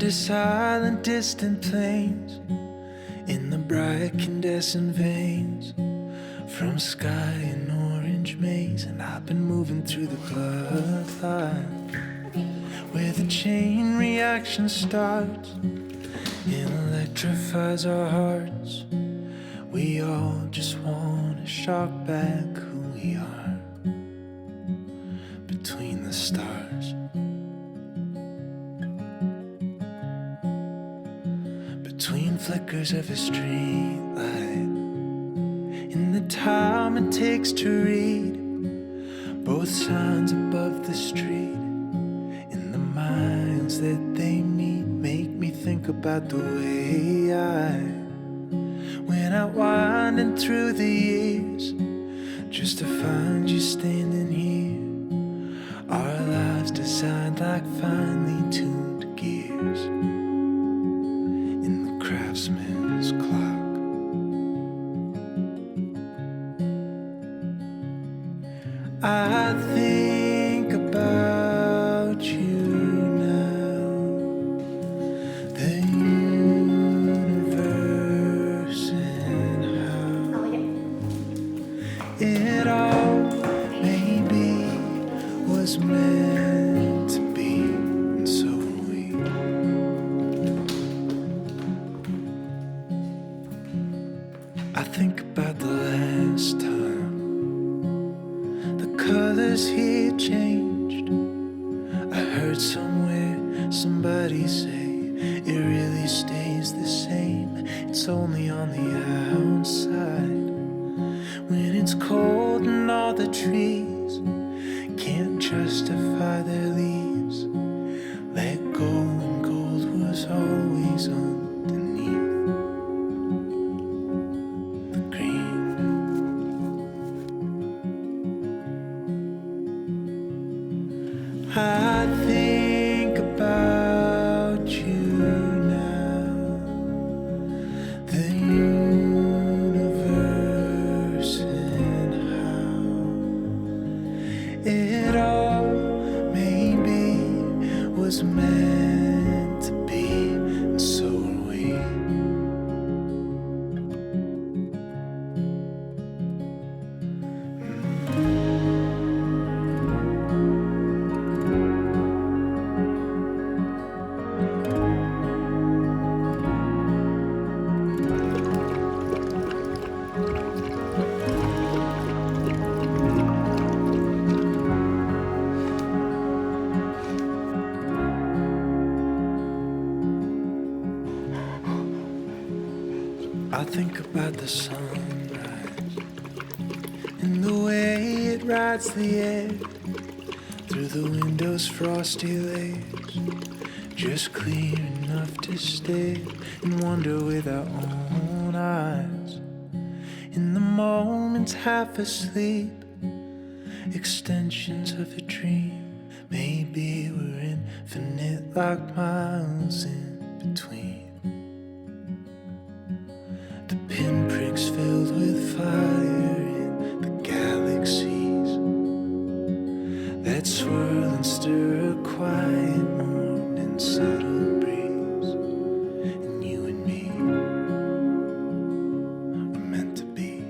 under silent distant plains, in the bright incandescent veins, from sky in orange maze. And I've been moving through the bloodline, where the chain reaction starts, it electrifies our hearts. We all just wanna shock back who we are, between the stars. Between flickers of a street light, in the time it takes to read both signs above the street, in the minds that they meet, make me think about the way I went out winding through the years, just to find you standing here. Our lives designed like finely tuned gears in the craftsman's clock. I think about you now, the universe and how it all maybe was meant to be, and so are we. I think about the last time the colors here changed. I heard somewhere somebody say it really stays the same. It's only on the outside, when it's cold and all the trees can't justify their leaves. Let go and gold was always underneath the green. I think about you now, the universe and how it all maybe was meant to be, and so are we. I think about the sunrise and the way it rides the air through the window's frosty layers, just clear enough to stare and wonder with our own eyes. In the moments half asleep, extensions of a dream, maybe we're infinite like miles in between. The pinpricks filled with fire in the galaxies that swirl and stir a quiet morning subtle breeze. And you and me were meant to be.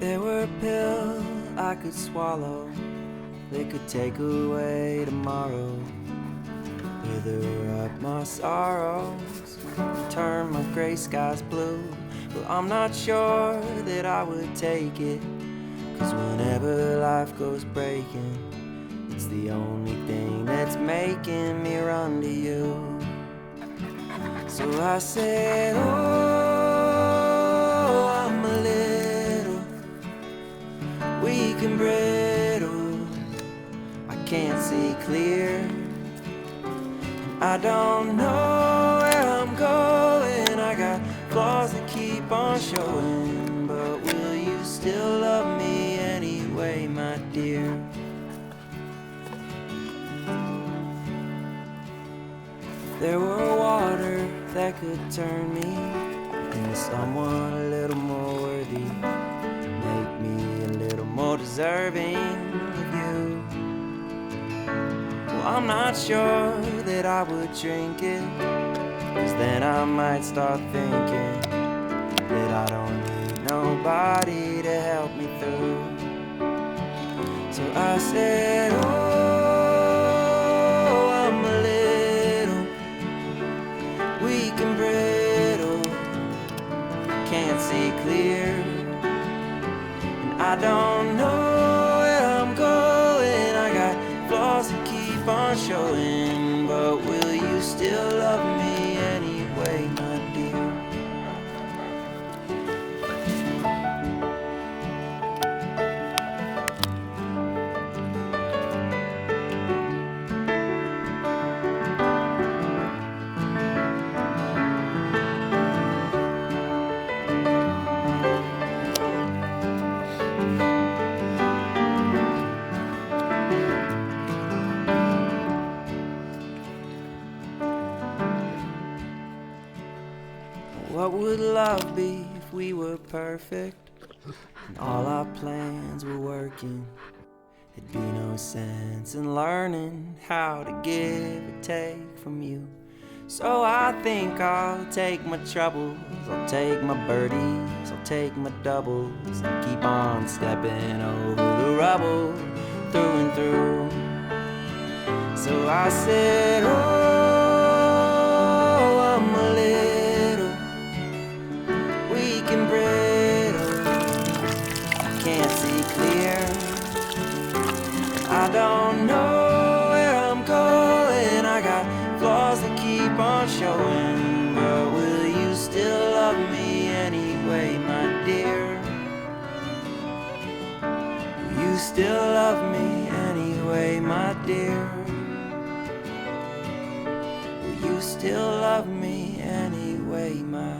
there were a pill I could swallow that could take away tomorrow, wither up my sorrows, turn my gray skies blue. Well, I'm not sure that I would take it, 'cause whenever life goes breaking, it's the only thing that's making me run to you. So I said, oh, I'm a little weak and brittle, I can't see clear, and I don't know where I'm going. I got flaws that keep on showing, but will you still love me anyway, my dear? There were water that could turn me into someone a little more worthy, make me a little more deserving of you. Well, I'm not sure that I would drink it, 'cause then I might start thinking that I don't need nobody to help me through. So I said, oh, I'm a little weak and brittle, can't see clear, and I don't know where I'm going. I got flaws that keep on showing, but will you still love me anyway, my dear? What would love be if we were perfect and all our plans were working? There'd be no sense in learning how to give or take from you. So I think I'll take my troubles, I'll take my birdies, I'll take my doubles, and keep on stepping over the rubble through and through. So I said, oh, I'm a little weak and brittle, I can't see clear, I don't know where I'm going. I got flaws that keep on showing, but will you still love me anyway, my dear? Will you still love me anyway, my dear? Will you still love me anyway, my